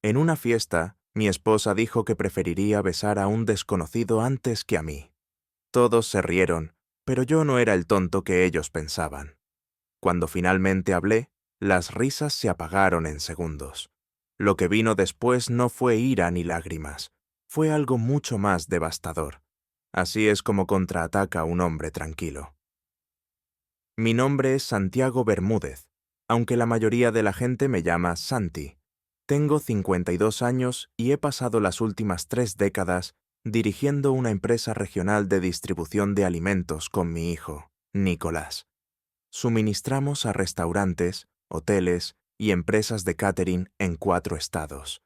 En una fiesta, mi esposa dijo que preferiría besar a un desconocido antes que a mí. Todos se rieron, pero yo no era el tonto que ellos pensaban. Cuando finalmente hablé, las risas se apagaron en segundos. Lo que vino después no fue ira ni lágrimas, fue algo mucho más devastador. Así es como contraataca un hombre tranquilo. Mi nombre es Santiago Bermúdez, aunque la mayoría de la gente me llama Santi. Tengo 52 años y he pasado las últimas 3 décadas dirigiendo una empresa regional de distribución de alimentos con mi hijo, Nicolás. Suministramos a restaurantes, hoteles y empresas de catering en 4 estados.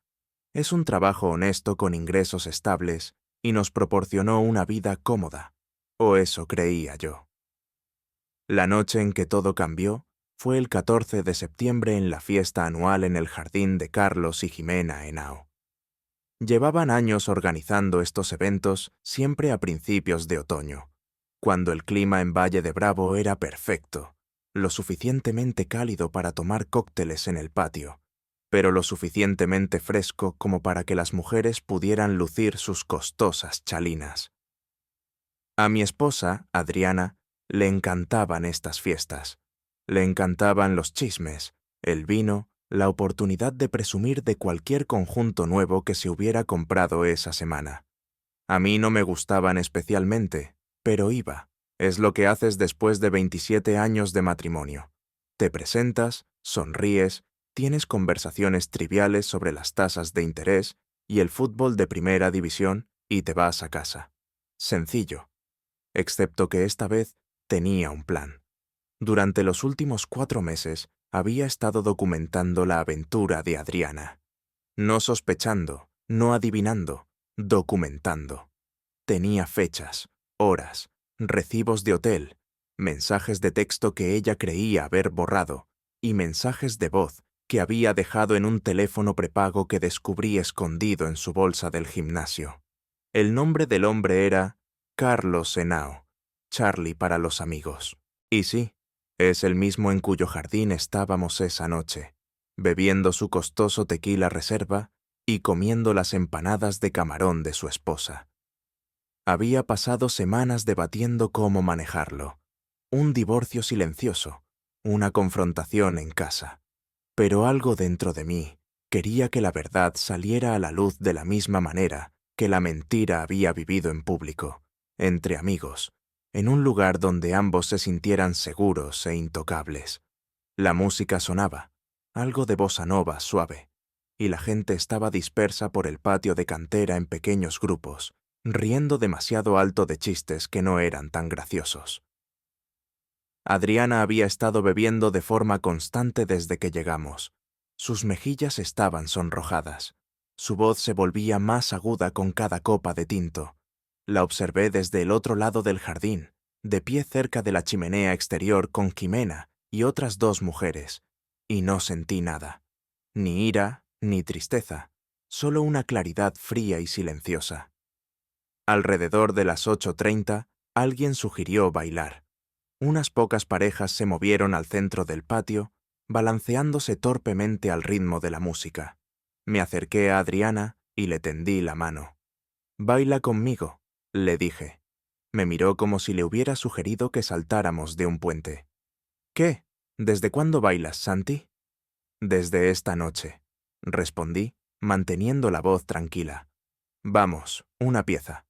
Es un trabajo honesto con ingresos estables y nos proporcionó una vida cómoda, o eso creía yo. La noche en que todo cambió fue el 14 de septiembre en la fiesta anual en el jardín de Carlos y Jimena Henao. Llevaban años organizando estos eventos siempre a principios de otoño, cuando el clima en Valle de Bravo era perfecto, lo suficientemente cálido para tomar cócteles en el patio, pero lo suficientemente fresco como para que las mujeres pudieran lucir sus costosas chalinas. A mi esposa, Adriana, le encantaban estas fiestas. Le encantaban los chismes, el vino, la oportunidad de presumir de cualquier conjunto nuevo que se hubiera comprado esa semana. A mí no me gustaban especialmente, pero iba. Es lo que haces después de 27 años de matrimonio. Te presentas, sonríes, tienes conversaciones triviales sobre las tasas de interés y el fútbol de primera división y te vas a casa. Sencillo. Excepto que esta vez tenía un plan. Durante los últimos 4 meses había estado documentando la aventura de Adriana. No sospechando, no adivinando, documentando. Tenía fechas, horas, recibos de hotel, mensajes de texto que ella creía haber borrado y mensajes de voz que había dejado en un teléfono prepago que descubrí escondido en su bolsa del gimnasio. El nombre del hombre era Carlos Henao, Charlie para los amigos. Y sí, es el mismo en cuyo jardín estábamos esa noche, bebiendo su costoso tequila reserva y comiendo las empanadas de camarón de su esposa. Había pasado semanas debatiendo cómo manejarlo. Un divorcio silencioso, una confrontación en casa. Pero algo dentro de mí quería que la verdad saliera a la luz de la misma manera que la mentira había vivido en público, entre amigos, en un lugar donde ambos se sintieran seguros e intocables. La música sonaba, algo de bossa nova suave, y la gente estaba dispersa por el patio de cantera en pequeños grupos, riendo demasiado alto de chistes que no eran tan graciosos. Adriana había estado bebiendo de forma constante desde que llegamos. Sus mejillas estaban sonrojadas. Su voz se volvía más aguda con cada copa de tinto. La observé desde el otro lado del jardín, de pie cerca de la chimenea exterior con Jimena y otras 2 mujeres, y no sentí nada. Ni ira, ni tristeza, solo una claridad fría y silenciosa. Alrededor de las 8:30, alguien sugirió bailar. Unas pocas parejas se movieron al centro del patio, balanceándose torpemente al ritmo de la música. Me acerqué a Adriana y le tendí la mano. «Baila conmigo», le dije. Me miró como si le hubiera sugerido que saltáramos de un puente. «¿Qué? ¿Desde cuándo bailas, Santi?» «Desde esta noche», respondí, manteniendo la voz tranquila. «Vamos, una pieza».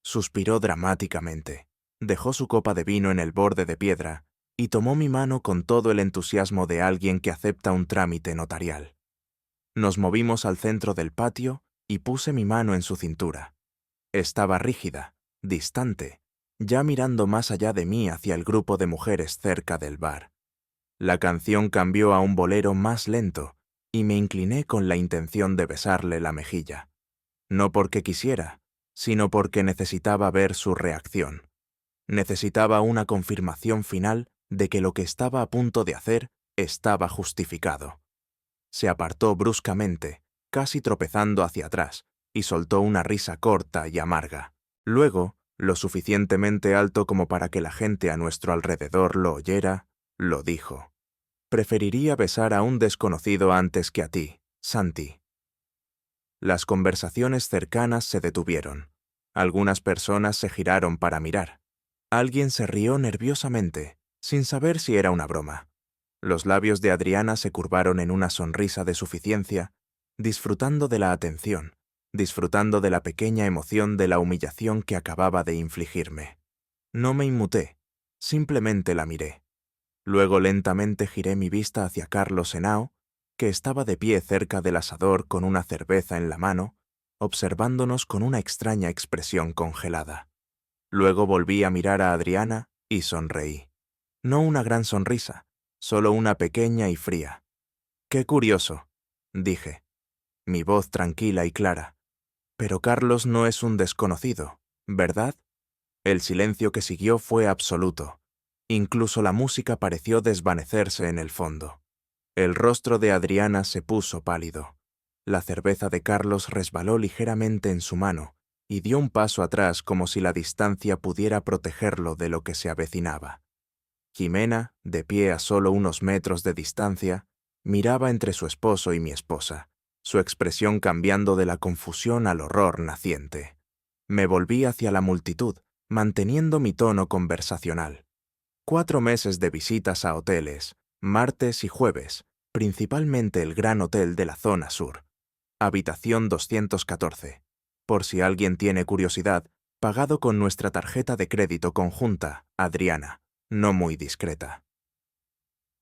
Suspiró dramáticamente. Dejó su copa de vino en el borde de piedra y tomó mi mano con todo el entusiasmo de alguien que acepta un trámite notarial. Nos movimos al centro del patio y puse mi mano en su cintura. Estaba rígida, distante, ya mirando más allá de mí hacia el grupo de mujeres cerca del bar. La canción cambió a un bolero más lento y me incliné con la intención de besarle la mejilla. No porque quisiera, sino porque necesitaba ver su reacción. Necesitaba una confirmación final de que lo que estaba a punto de hacer estaba justificado. Se apartó bruscamente, casi tropezando hacia atrás, y soltó una risa corta y amarga. Luego, lo suficientemente alto como para que la gente a nuestro alrededor lo oyera, lo dijo. «Preferiría besar a un desconocido antes que a ti, Santi». Las conversaciones cercanas se detuvieron. Algunas personas se giraron para mirar. Alguien se rió nerviosamente, sin saber si era una broma. Los labios de Adriana se curvaron en una sonrisa de suficiencia, disfrutando de la atención, disfrutando de la pequeña emoción de la humillación que acababa de infligirme. No me inmuté, simplemente la miré. Luego lentamente giré mi vista hacia Carlos Henao, que estaba de pie cerca del asador con una cerveza en la mano, observándonos con una extraña expresión congelada. Luego volví a mirar a Adriana y sonreí. No una gran sonrisa, solo una pequeña y fría. «Qué curioso», dije, mi voz tranquila y clara. «Pero Carlos no es un desconocido, ¿verdad?» El silencio que siguió fue absoluto. Incluso la música pareció desvanecerse en el fondo. El rostro de Adriana se puso pálido. La cerveza de Carlos resbaló ligeramente en su mano y dio un paso atrás como si la distancia pudiera protegerlo de lo que se avecinaba. Jimena, de pie a solo unos metros de distancia, miraba entre su esposo y mi esposa, su expresión cambiando de la confusión al horror naciente. Me volví hacia la multitud, manteniendo mi tono conversacional. 4 meses de visitas a hoteles, martes y jueves, principalmente el Gran Hotel de la zona sur. Habitación 214. Por si alguien tiene curiosidad, pagado con nuestra tarjeta de crédito conjunta, Adriana, no muy discreta.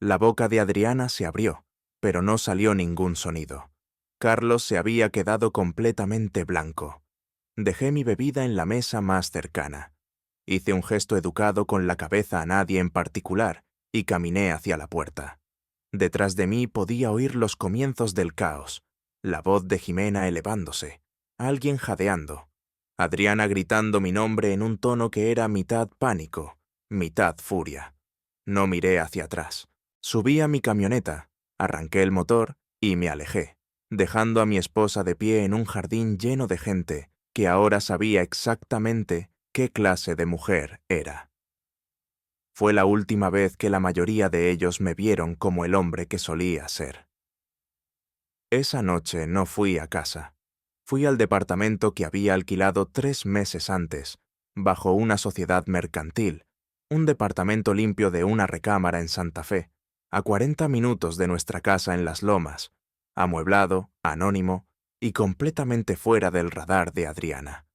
La boca de Adriana se abrió, pero no salió ningún sonido. Carlos se había quedado completamente blanco. Dejé mi bebida en la mesa más cercana. Hice un gesto educado con la cabeza a nadie en particular y caminé hacia la puerta. Detrás de mí podía oír los comienzos del caos, la voz de Jimena elevándose, alguien jadeando, Adriana gritando mi nombre en un tono que era mitad pánico, mitad furia. No miré hacia atrás. Subí a mi camioneta, arranqué el motor y me alejé, dejando a mi esposa de pie en un jardín lleno de gente que ahora sabía exactamente qué clase de mujer era. Fue la última vez que la mayoría de ellos me vieron como el hombre que solía ser. Esa noche no fui a casa. Fui al departamento que había alquilado 3 meses antes, bajo una sociedad mercantil, un departamento limpio de una recámara en Santa Fe, a 40 minutos de nuestra casa en Las Lomas, amueblado, anónimo y completamente fuera del radar de Adriana.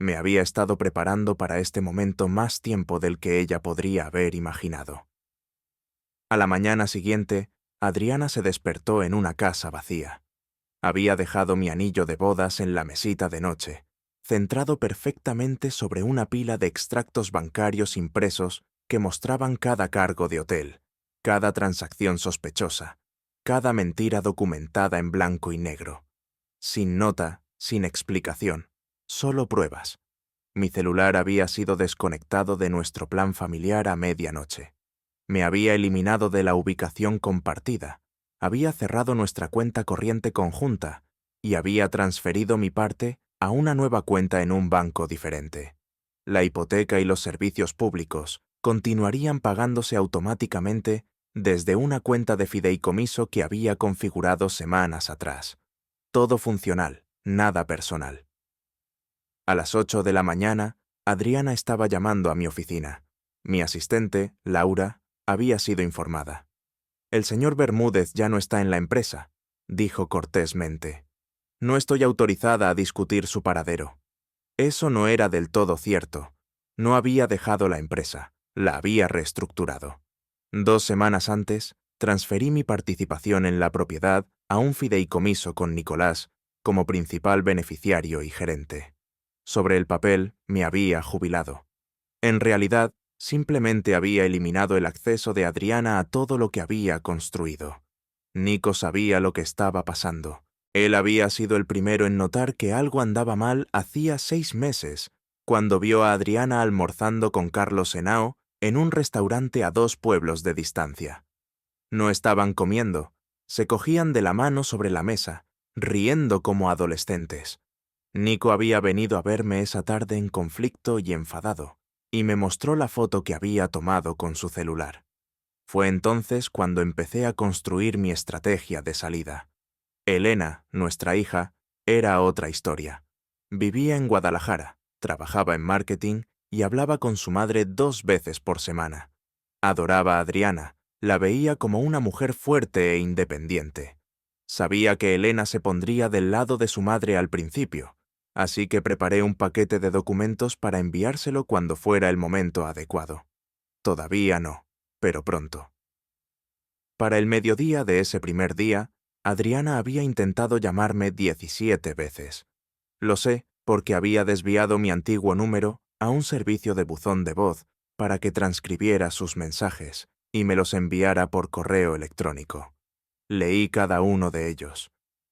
Me había estado preparando para este momento más tiempo del que ella podría haber imaginado. A la mañana siguiente, Adriana se despertó en una casa vacía. Había dejado mi anillo de bodas en la mesita de noche, centrado perfectamente sobre una pila de extractos bancarios impresos que mostraban cada cargo de hotel, cada transacción sospechosa, cada mentira documentada en blanco y negro. Sin nota, sin explicación, solo pruebas. Mi celular había sido desconectado de nuestro plan familiar a medianoche. Me había eliminado de la ubicación compartida, había cerrado nuestra cuenta corriente conjunta y había transferido mi parte a una nueva cuenta en un banco diferente. La hipoteca y los servicios públicos continuarían pagándose automáticamente desde una cuenta de fideicomiso que había configurado semanas atrás. Todo funcional, nada personal. A las 8 de la mañana, Adriana estaba llamando a mi oficina. Mi asistente, Laura, había sido informada. «El señor Bermúdez ya no está en la empresa», dijo cortésmente. «No estoy autorizada a discutir su paradero». Eso no era del todo cierto. No había dejado la empresa, la había reestructurado. 2 semanas antes, transferí mi participación en la propiedad a un fideicomiso con Nicolás como principal beneficiario y gerente. Sobre el papel, me había jubilado. En realidad, simplemente había eliminado el acceso de Adriana a todo lo que había construido. Nico sabía lo que estaba pasando. Él había sido el primero en notar que algo andaba mal hacía 6 meses, cuando vio a Adriana almorzando con Carlos Henao en un restaurante a 2 pueblos de distancia. No estaban comiendo, se cogían de la mano sobre la mesa, riendo como adolescentes. Nico había venido a verme esa tarde en conflicto y enfadado, y me mostró la foto que había tomado con su celular. Fue entonces cuando empecé a construir mi estrategia de salida. Elena, nuestra hija, era otra historia. Vivía en Guadalajara, trabajaba en marketing y hablaba con su madre 2 veces por semana. Adoraba a Adriana, la veía como una mujer fuerte e independiente. Sabía que Elena se pondría del lado de su madre al principio, así que preparé un paquete de documentos para enviárselo cuando fuera el momento adecuado. Todavía no, pero pronto. Para el mediodía de ese primer día, Adriana había intentado llamarme 17 veces. Lo sé porque había desviado mi antiguo número a un servicio de buzón de voz para que transcribiera sus mensajes y me los enviara por correo electrónico. Leí cada uno de ellos.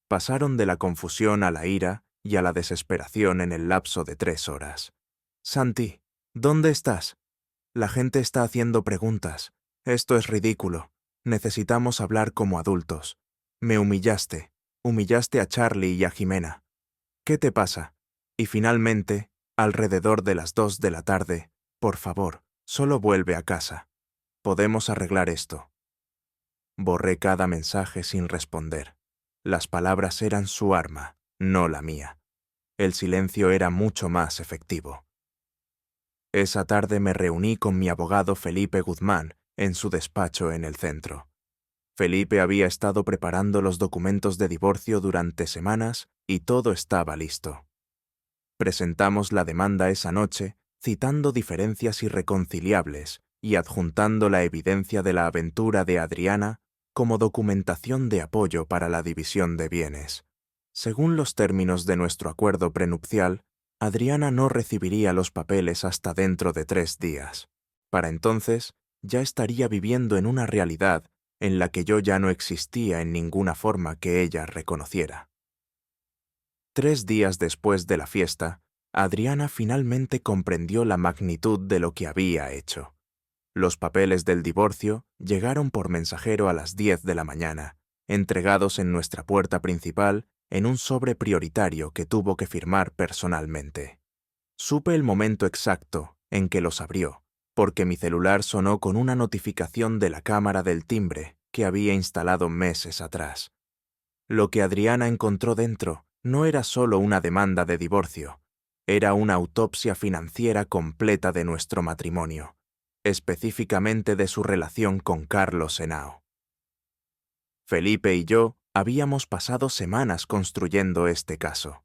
Pasaron de la confusión a la ira y a la desesperación en el lapso de 3 horas. Santi, ¿dónde estás? La gente está haciendo preguntas. Esto es ridículo. Necesitamos hablar como adultos. Me humillaste. Humillaste a Charlie y a Jimena. ¿Qué te pasa? Y finalmente, alrededor de las 2 de la tarde, por favor, solo vuelve a casa. Podemos arreglar esto. Borré cada mensaje sin responder. Las palabras eran su arma, no la mía. El silencio era mucho más efectivo. Esa tarde me reuní con mi abogado Felipe Guzmán en su despacho en el centro. Felipe había estado preparando los documentos de divorcio durante semanas y todo estaba listo. Presentamos la demanda esa noche, citando diferencias irreconciliables y adjuntando la evidencia de la aventura de Adriana como documentación de apoyo para la división de bienes. Según los términos de nuestro acuerdo prenupcial, Adriana no recibiría los papeles hasta dentro de 3 días. Para entonces, ya estaría viviendo en una realidad en la que yo ya no existía en ninguna forma que ella reconociera. 3 días después de la fiesta, Adriana finalmente comprendió la magnitud de lo que había hecho. Los papeles del divorcio llegaron por mensajero a las 10 de la mañana, entregados en nuestra puerta principal en un sobre prioritario que tuvo que firmar personalmente. Supe el momento exacto en que los abrió, porque mi celular sonó con una notificación de la cámara del timbre que había instalado meses atrás. Lo que Adriana encontró dentro no era solo una demanda de divorcio, era una autopsia financiera completa de nuestro matrimonio, específicamente de su relación con Carlos Henao. Felipe y yo habíamos pasado semanas construyendo este caso.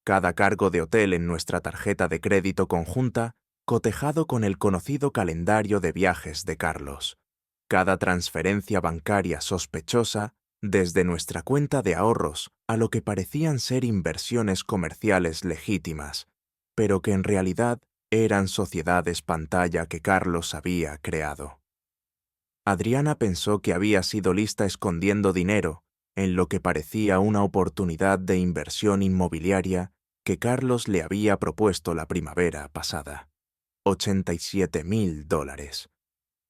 Cada cargo de hotel en nuestra tarjeta de crédito conjunta cotejado con el conocido calendario de viajes de Carlos. Cada transferencia bancaria sospechosa desde nuestra cuenta de ahorros a lo que parecían ser inversiones comerciales legítimas, pero que en realidad eran sociedades pantalla que Carlos había creado. Adriana pensó que había sido lista escondiendo dinero en lo que parecía una oportunidad de inversión inmobiliaria que Carlos le había propuesto la primavera pasada. $87,000.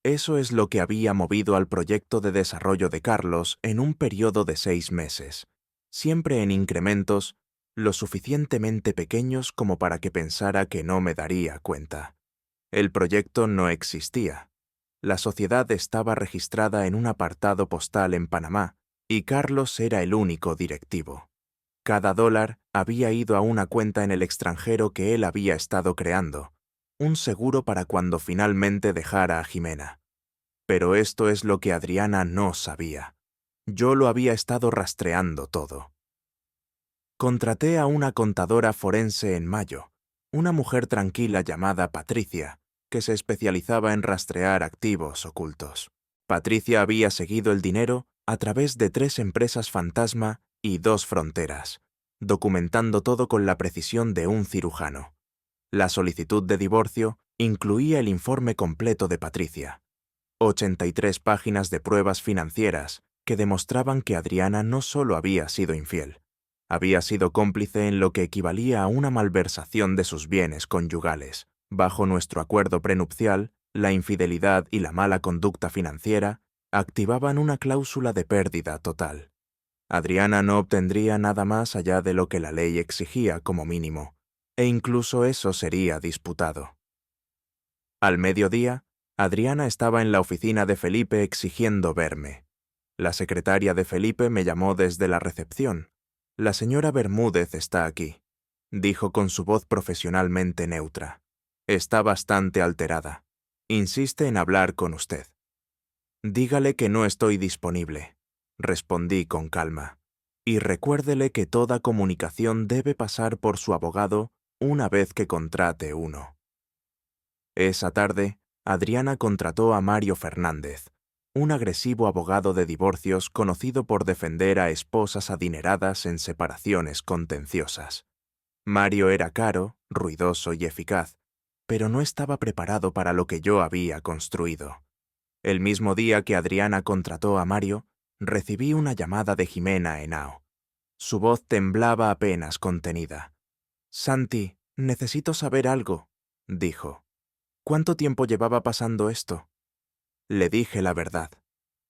Eso es lo que había movido al proyecto de desarrollo de Carlos en un periodo de 6 meses, siempre en incrementos lo suficientemente pequeños como para que pensara que no me daría cuenta. El proyecto no existía. La sociedad estaba registrada en un apartado postal en Panamá y Carlos era el único directivo. Cada dólar había ido a una cuenta en el extranjero que él había estado creando, un seguro para cuando finalmente dejara a Jimena. Pero esto es lo que Adriana no sabía. Yo lo había estado rastreando todo. Contraté a una contadora forense en mayo, una mujer tranquila llamada Patricia, que se especializaba en rastrear activos ocultos. Patricia había seguido el dinero a través de 3 empresas fantasma y 2 fronteras, documentando todo con la precisión de un cirujano. La solicitud de divorcio incluía el informe completo de Patricia. 83 páginas de pruebas financieras que demostraban que Adriana no solo había sido infiel, había sido cómplice en lo que equivalía a una malversación de sus bienes conyugales. Bajo nuestro acuerdo prenupcial, la infidelidad y la mala conducta financiera activaban una cláusula de pérdida total. Adriana no obtendría nada más allá de lo que la ley exigía como mínimo, e incluso eso sería disputado. Al mediodía, Adriana estaba en la oficina de Felipe exigiendo verme. La secretaria de Felipe me llamó desde la recepción. La señora Bermúdez está aquí, dijo con su voz profesionalmente neutra. Está bastante alterada. Insiste en hablar con usted. Dígale que no estoy disponible, respondí con calma, y recuérdele que toda comunicación debe pasar por su abogado una vez que contrate uno. Esa tarde, Adriana contrató a Mario Fernández, un agresivo abogado de divorcios conocido por defender a esposas adineradas en separaciones contenciosas. Mario era caro, ruidoso y eficaz, pero no estaba preparado para lo que yo había construido. El mismo día que Adriana contrató a Mario, recibí una llamada de Jimena Henao. Su voz temblaba apenas contenida. «Santi, necesito saber algo», dijo. «¿Cuánto tiempo llevaba pasando esto?» Le dije la verdad.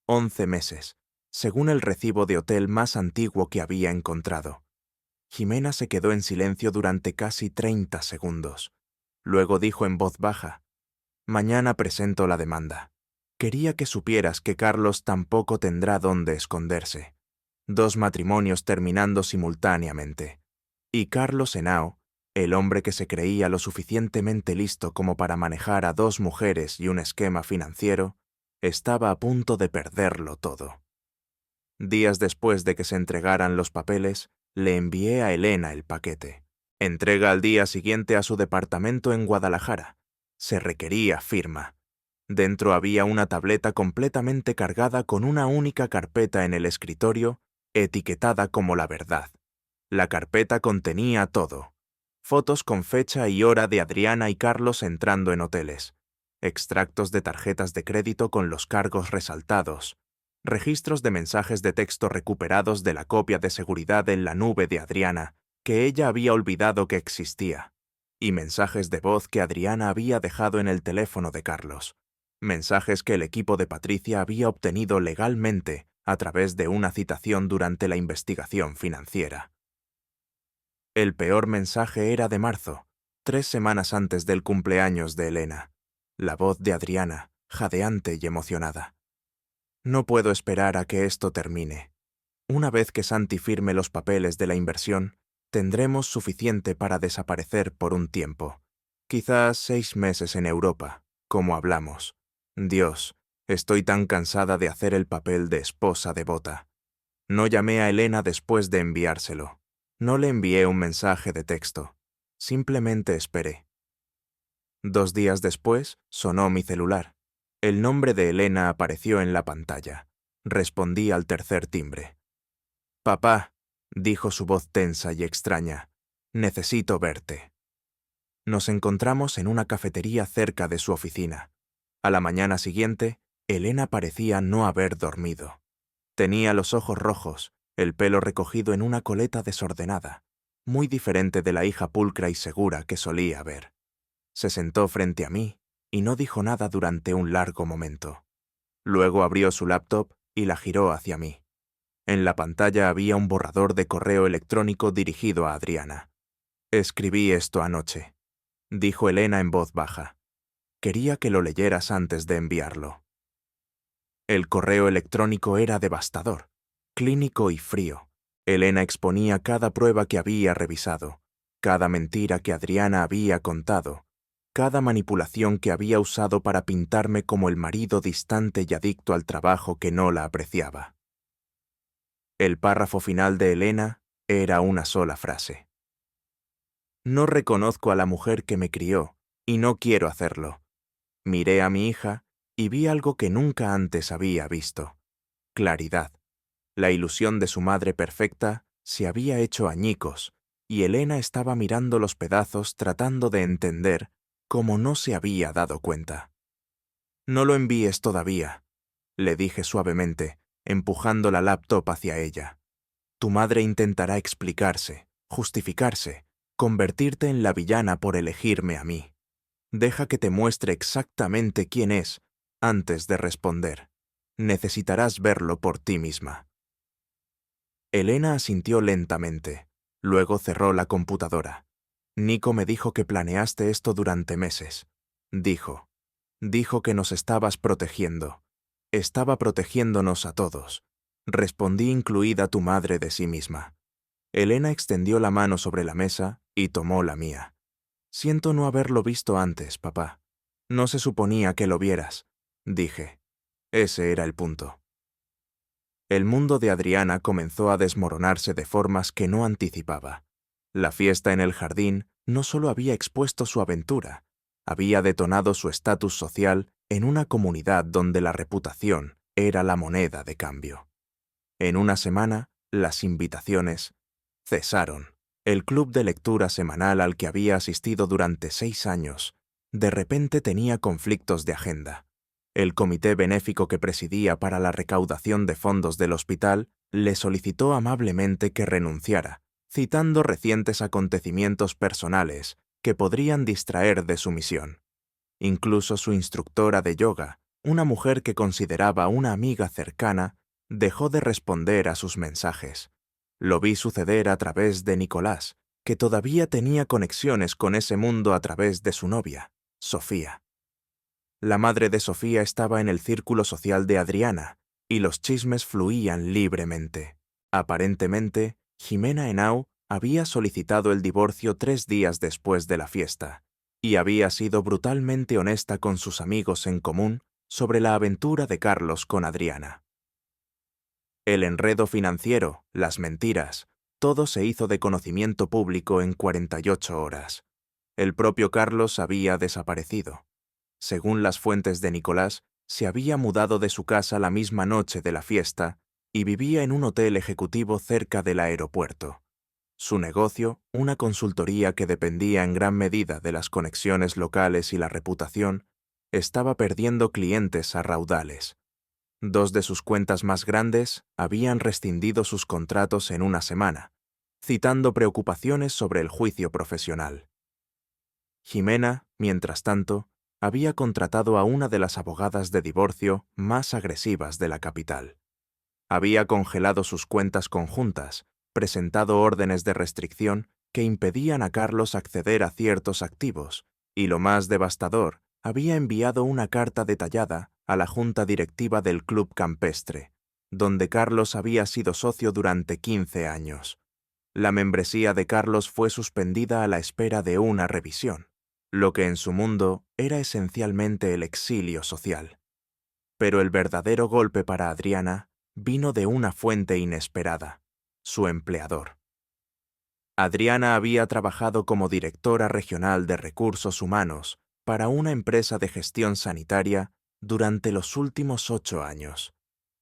11 meses, según el recibo de hotel más antiguo que había encontrado. Jimena se quedó en silencio durante casi 30 segundos. Luego dijo en voz baja: «Mañana presento la demanda. Quería que supieras que Carlos tampoco tendrá dónde esconderse. 2 matrimonios terminando simultáneamente. Y Carlos Henao, el hombre que se creía lo suficientemente listo como para manejar a 2 mujeres y un esquema financiero, estaba a punto de perderlo todo». Días después de que se entregaran los papeles, le envié a Elena el paquete. Entrega al día siguiente a su departamento en Guadalajara. Se requería firma. Dentro había una tableta completamente cargada con una única carpeta en el escritorio, etiquetada como la verdad. La carpeta contenía todo: fotos con fecha y hora de Adriana y Carlos entrando en hoteles, extractos de tarjetas de crédito con los cargos resaltados, registros de mensajes de texto recuperados de la copia de seguridad en la nube de Adriana, que ella había olvidado que existía, y mensajes de voz que Adriana había dejado en el teléfono de Carlos. Mensajes que el equipo de Patricia había obtenido legalmente a través de una citación durante la investigación financiera. El peor mensaje era de marzo, 3 semanas antes del cumpleaños de Elena. La voz de Adriana, jadeante y emocionada. «No puedo esperar a que esto termine. Una vez que Santi firme los papeles de la inversión, tendremos suficiente para desaparecer por un tiempo. Quizás 6 meses en Europa, como hablamos. Dios, estoy tan cansada de hacer el papel de esposa devota». No llamé a Elena después de enviárselo. No le envié un mensaje de texto. Simplemente esperé. 2 días después, sonó mi celular. El nombre de Elena apareció en la pantalla. Respondí al tercer timbre. «Papá», dijo su voz tensa y extraña, «necesito verte». Nos encontramos en una cafetería cerca de su oficina. A la mañana siguiente, Elena parecía no haber dormido. Tenía los ojos rojos, el pelo recogido en una coleta desordenada, muy diferente de la hija pulcra y segura que solía ver. Se sentó frente a mí y no dijo nada durante un largo momento. Luego abrió su laptop y la giró hacia mí. En la pantalla había un borrador de correo electrónico dirigido a Adriana. «Escribí esto anoche», dijo Elena en voz baja. «Quería que lo leyeras antes de enviarlo». El correo electrónico era devastador, clínico y frío. Elena exponía cada prueba que había revisado, cada mentira que Adriana había contado, cada manipulación que había usado para pintarme como el marido distante y adicto al trabajo que no la apreciaba. El párrafo final de Elena era una sola frase. «No reconozco a la mujer que me crió, y no quiero hacerlo. Miré a mi hija y vi algo que nunca antes había visto: claridad. La ilusión de su madre perfecta se había hecho añicos, y Elena estaba mirando los pedazos tratando de entender como no se había dado cuenta». «No lo envíes todavía», le dije suavemente, empujando la laptop hacia ella. «Tu madre intentará explicarse, justificarse, convertirte en la villana por elegirme a mí. Deja que te muestre exactamente quién es antes de responder. Necesitarás verlo por ti misma». Elena asintió lentamente. Luego cerró la computadora. «Nico me dijo que planeaste esto durante meses», dijo. «Dijo que nos estabas protegiendo. Estaba protegiéndonos a todos». Respondí, incluida tu madre, de sí misma. Elena extendió la mano sobre la mesa y tomó la mía. Siento no haberlo visto antes, papá. No se suponía que lo vieras, dije. Ese era el punto. El mundo de Adriana comenzó a desmoronarse de formas que no anticipaba. La fiesta en el jardín no solo había expuesto su aventura, había detonado su estatus social en una comunidad donde la reputación era la moneda de cambio. En una semana, las invitaciones cesaron. El club de lectura semanal al que había asistido durante 6 años, de repente tenía conflictos de agenda. El comité benéfico que presidía para la recaudación de fondos del hospital le solicitó amablemente que renunciara, citando recientes acontecimientos personales que podrían distraer de su misión. Incluso su instructora de yoga, una mujer que consideraba una amiga cercana, dejó de responder a sus mensajes. Lo vi suceder a través de Nicolás, que todavía tenía conexiones con ese mundo a través de su novia, Sofía. La madre de Sofía estaba en el círculo social de Adriana, y los chismes fluían libremente. Aparentemente, Jimena Henao había solicitado el divorcio 3 días después de la fiesta, y había sido brutalmente honesta con sus amigos en común sobre la aventura de Carlos con Adriana. El enredo financiero, las mentiras, todo se hizo de conocimiento público en 48 horas. El propio Carlos había desaparecido. Según las fuentes de Nicolás, se había mudado de su casa la misma noche de la fiesta y vivía en un hotel ejecutivo cerca del aeropuerto. Su negocio, una consultoría que dependía en gran medida de las conexiones locales y la reputación, estaba perdiendo clientes a raudales. 2 de sus cuentas más grandes habían rescindido sus contratos en una semana, citando preocupaciones sobre el juicio profesional. Jimena, mientras tanto, había contratado a una de las abogadas de divorcio más agresivas de la capital. Había congelado sus cuentas conjuntas, presentado órdenes de restricción que impedían a Carlos acceder a ciertos activos, y lo más devastador, había enviado una carta detallada a la junta directiva del Club Campestre, donde Carlos había sido socio durante 15 años. La membresía de Carlos fue suspendida a la espera de una revisión, lo que en su mundo era esencialmente el exilio social. Pero el verdadero golpe para Adriana vino de una fuente inesperada, su empleador. Adriana había trabajado como directora regional de recursos humanos para una empresa de gestión sanitaria durante los últimos 8 años.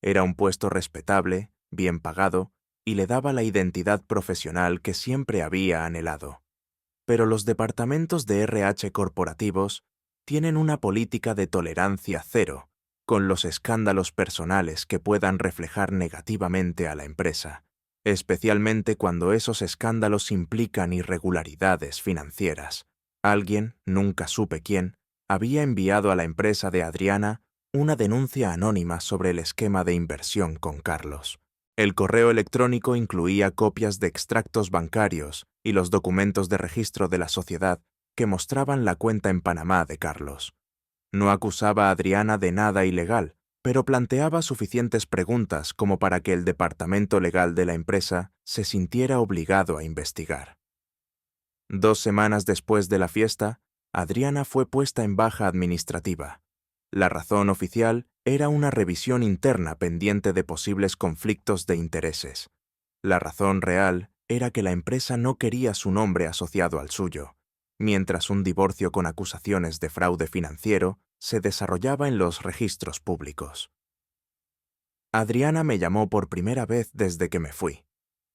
Era un puesto respetable, bien pagado, y le daba la identidad profesional que siempre había anhelado. Pero los departamentos de RH corporativos tienen una política de tolerancia cero con los escándalos personales que puedan reflejar negativamente a la empresa, especialmente cuando esos escándalos implican irregularidades financieras. Alguien, nunca supe quién, había enviado a la empresa de Adriana una denuncia anónima sobre el esquema de inversión con Carlos. El correo electrónico incluía copias de extractos bancarios y los documentos de registro de la sociedad que mostraban la cuenta en Panamá de Carlos. No acusaba a Adriana de nada ilegal, pero planteaba suficientes preguntas como para que el departamento legal de la empresa se sintiera obligado a investigar. 2 semanas después de la fiesta, Adriana fue puesta en baja administrativa. La razón oficial era una revisión interna pendiente de posibles conflictos de intereses. La razón real era que la empresa no quería su nombre asociado al suyo, mientras un divorcio con acusaciones de fraude financiero se desarrollaba en los registros públicos. Adriana me llamó por primera vez desde que me fui.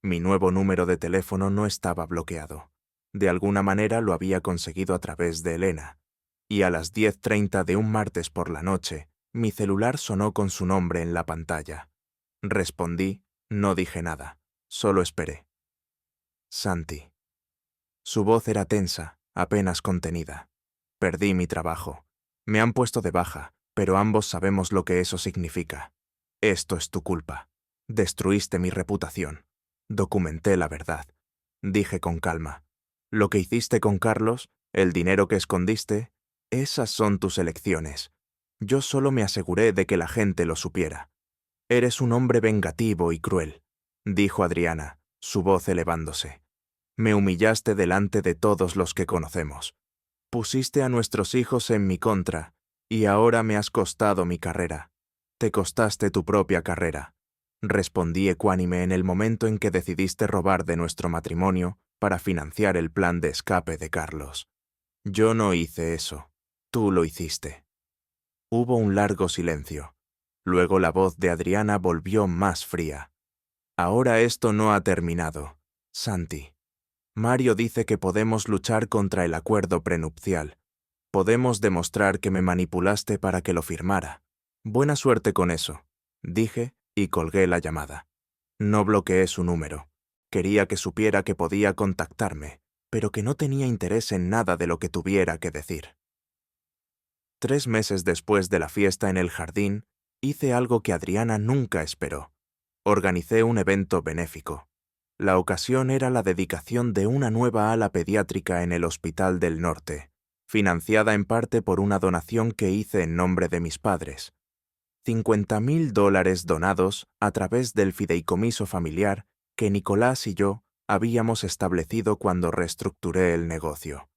Mi nuevo número de teléfono no estaba bloqueado. De alguna manera lo había conseguido a través de Elena, y a las 10:30 de un martes por la noche, mi celular sonó con su nombre en la pantalla. Respondí, no dije nada, solo esperé. Santi. Su voz era tensa, apenas contenida. Perdí mi trabajo. Me han puesto de baja, pero ambos sabemos lo que eso significa. Esto es tu culpa. Destruiste mi reputación. Documenté la verdad. Dije con calma. Lo que hiciste con Carlos, el dinero que escondiste, esas son tus elecciones. Yo solo me aseguré de que la gente lo supiera. Eres un hombre vengativo y cruel, dijo Adriana, su voz elevándose. Me humillaste delante de todos los que conocemos. Pusiste a nuestros hijos en mi contra, y ahora me has costado mi carrera. Te costaste tu propia carrera. Respondí ecuánime en el momento en que decidiste robar de nuestro matrimonio para financiar el plan de escape de Carlos. Yo no hice eso. Tú lo hiciste. Hubo un largo silencio. Luego la voz de Adriana volvió más fría. Ahora esto no ha terminado, Santi. Mario dice que podemos luchar contra el acuerdo prenupcial. Podemos demostrar que me manipulaste para que lo firmara. Buena suerte con eso, dije y colgué la llamada. No bloqueé su número. Quería que supiera que podía contactarme, pero que no tenía interés en nada de lo que tuviera que decir. 3 meses después de la fiesta en el jardín, hice algo que Adriana nunca esperó. Organicé un evento benéfico. La ocasión era la dedicación de una nueva ala pediátrica en el Hospital del Norte, financiada en parte por una donación que hice en nombre de mis padres. $50,000 donados a través del fideicomiso familiar que Nicolás y yo habíamos establecido cuando reestructuré el negocio.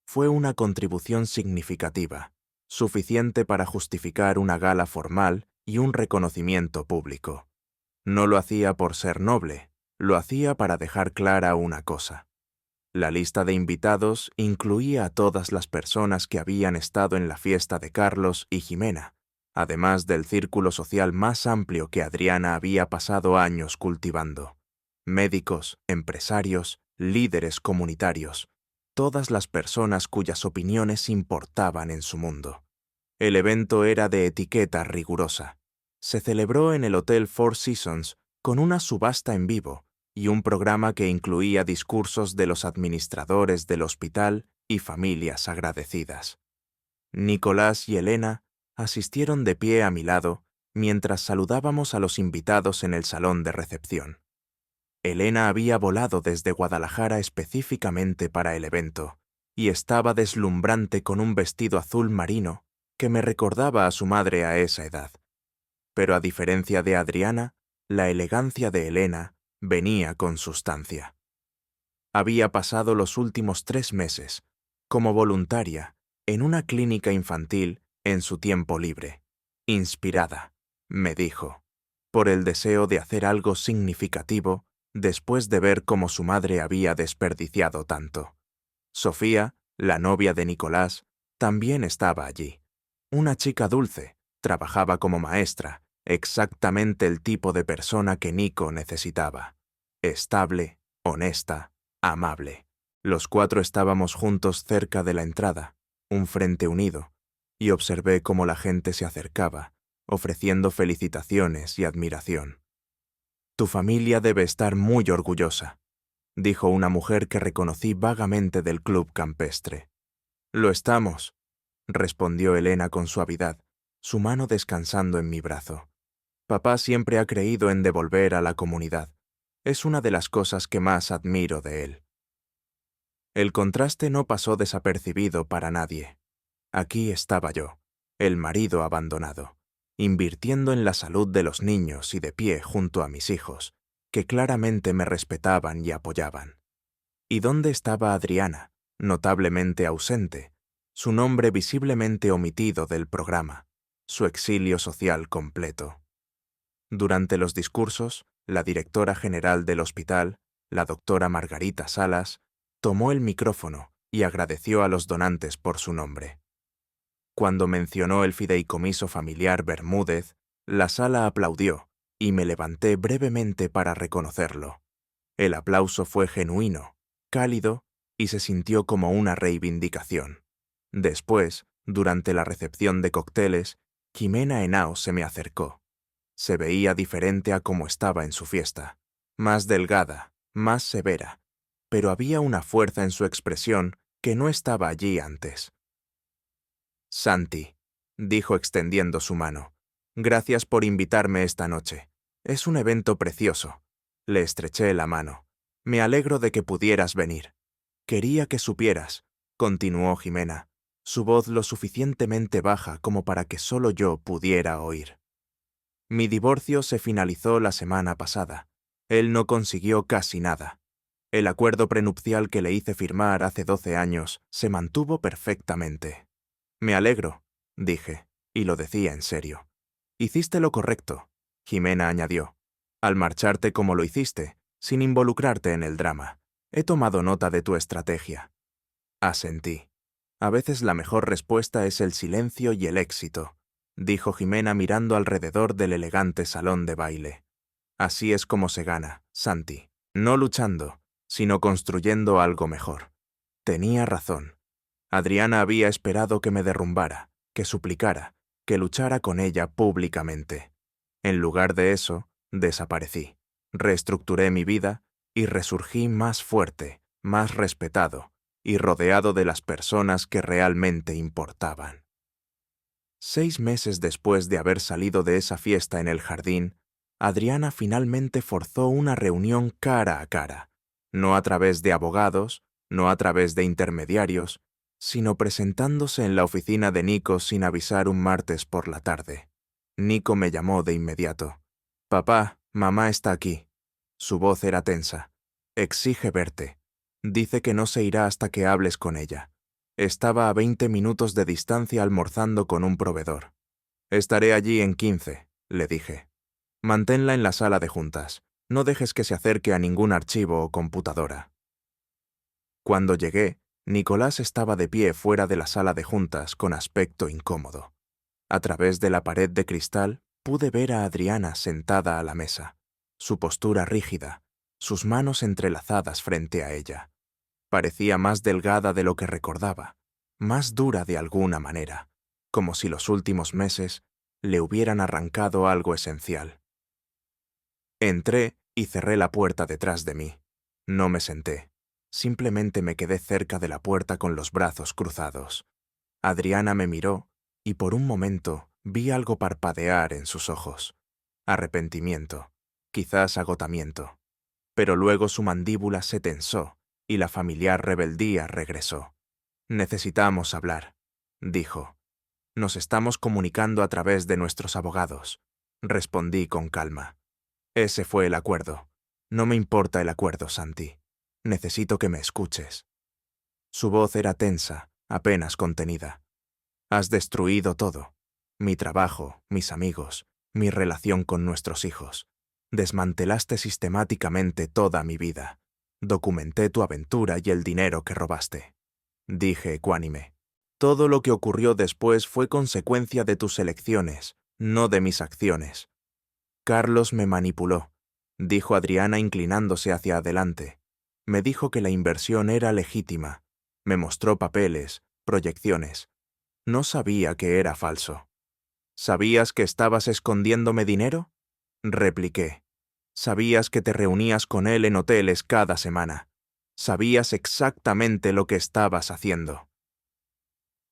Fue una contribución significativa, suficiente para justificar una gala formal y un reconocimiento público. No lo hacía por ser noble, lo hacía para dejar clara una cosa. La lista de invitados incluía a todas las personas que habían estado en la fiesta de Carlos y Jimena, además del círculo social más amplio que Adriana había pasado años cultivando. Médicos, empresarios, líderes comunitarios, todas las personas cuyas opiniones importaban en su mundo. El evento era de etiqueta rigurosa. Se celebró en el Hotel Four Seasons con una subasta en vivo y un programa que incluía discursos de los administradores del hospital y familias agradecidas. Nicolás y Elena asistieron de pie a mi lado mientras saludábamos a los invitados en el salón de recepción. Elena había volado desde Guadalajara específicamente para el evento y estaba deslumbrante con un vestido azul marino que me recordaba a su madre a esa edad. Pero a diferencia de Adriana, la elegancia de Elena venía con sustancia. Había pasado los últimos 3 meses, como voluntaria, en una clínica infantil en su tiempo libre. Inspirada, me dijo, por el deseo de hacer algo significativo después de ver cómo su madre había desperdiciado tanto. Sofía, la novia de Nicolás, también estaba allí. Una chica dulce, trabajaba como maestra, exactamente el tipo de persona que Nico necesitaba. Estable, honesta, amable. Los 4 estábamos juntos cerca de la entrada, un frente unido, y observé cómo la gente se acercaba, ofreciendo felicitaciones y admiración. Tu familia debe estar muy orgullosa, dijo una mujer que reconocí vagamente del club campestre. Lo estamos, respondió Elena con suavidad, su mano descansando en mi brazo. Papá siempre ha creído en devolver a la comunidad. Es una de las cosas que más admiro de él. El contraste no pasó desapercibido para nadie. Aquí estaba yo, el marido abandonado, invirtiendo en la salud de los niños y de pie junto a mis hijos, que claramente me respetaban y apoyaban. ¿Y dónde estaba Adriana, notablemente ausente, su nombre visiblemente omitido del programa, su exilio social completo? Durante los discursos, la directora general del hospital, la doctora Margarita Salas, tomó el micrófono y agradeció a los donantes por su nombre. Cuando mencionó el fideicomiso familiar Bermúdez, la sala aplaudió y me levanté brevemente para reconocerlo. El aplauso fue genuino, cálido y se sintió como una reivindicación. Después, durante la recepción de cócteles, Jimena Henao se me acercó. Se veía diferente a como estaba en su fiesta, más delgada, más severa, pero había una fuerza en su expresión que no estaba allí antes. Santi, dijo extendiendo su mano, gracias por invitarme esta noche. Es un evento precioso. Le estreché la mano. Me alegro de que pudieras venir. Quería que supieras, continuó Jimena, su voz lo suficientemente baja como para que solo yo pudiera oír. Mi divorcio se finalizó la semana pasada. Él no consiguió casi nada. El acuerdo prenupcial que le hice firmar hace 12 años se mantuvo perfectamente. Me alegro, dije, y lo decía en serio. Hiciste lo correcto, Jimena añadió, al marcharte como lo hiciste, sin involucrarte en el drama. He tomado nota de tu estrategia. Asentí. A veces la mejor respuesta es el silencio y el éxito, dijo Jimena mirando alrededor del elegante salón de baile. Así es como se gana, Santi. No luchando, sino construyendo algo mejor. Tenía razón. Adriana había esperado que me derrumbara, que suplicara, que luchara con ella públicamente. En lugar de eso, desaparecí. Reestructuré mi vida y resurgí más fuerte, más respetado y rodeado de las personas que realmente importaban. 6 meses después de haber salido de esa fiesta en el jardín, Adriana finalmente forzó una reunión cara a cara, no a través de abogados, no a través de intermediarios, sino presentándose en la oficina de Nico sin avisar un martes por la tarde. Nico me llamó de inmediato. «Papá, mamá está aquí». Su voz era tensa. «Exige verte. Dice que no se irá hasta que hables con ella». Estaba a 20 minutos de distancia almorzando con un proveedor. «Estaré allí en 15», le dije. «Manténla en la sala de juntas. No dejes que se acerque a ningún archivo o computadora». Cuando llegué, Nicolás estaba de pie fuera de la sala de juntas con aspecto incómodo. A través de la pared de cristal pude ver a Adriana sentada a la mesa, su postura rígida, sus manos entrelazadas frente a ella. Parecía más delgada de lo que recordaba, más dura de alguna manera, como si los últimos meses le hubieran arrancado algo esencial. Entré y cerré la puerta detrás de mí. No me senté, simplemente me quedé cerca de la puerta con los brazos cruzados. Adriana me miró y por un momento vi algo parpadear en sus ojos. Arrepentimiento, quizás agotamiento. Pero luego su mandíbula se tensó y la familiar rebeldía regresó. «Necesitamos hablar», dijo. «Nos estamos comunicando a través de nuestros abogados», respondí con calma. «Ese fue el acuerdo. No me importa el acuerdo, Santi. Necesito que me escuches». Su voz era tensa, apenas contenida. «Has destruido todo. Mi trabajo, mis amigos, mi relación con nuestros hijos. Desmantelaste sistemáticamente toda mi vida. Documenté tu aventura y el dinero que robaste», dije ecuánime. «Todo lo que ocurrió después fue consecuencia de tus elecciones, no de mis acciones». «Carlos me manipuló», dijo Adriana inclinándose hacia adelante. «Me dijo que la inversión era legítima. Me mostró papeles, proyecciones. No sabía que era falso». «¿Sabías que estabas escondiéndome dinero?», repliqué. «Sabías que te reunías con él en hoteles cada semana. Sabías exactamente lo que estabas haciendo».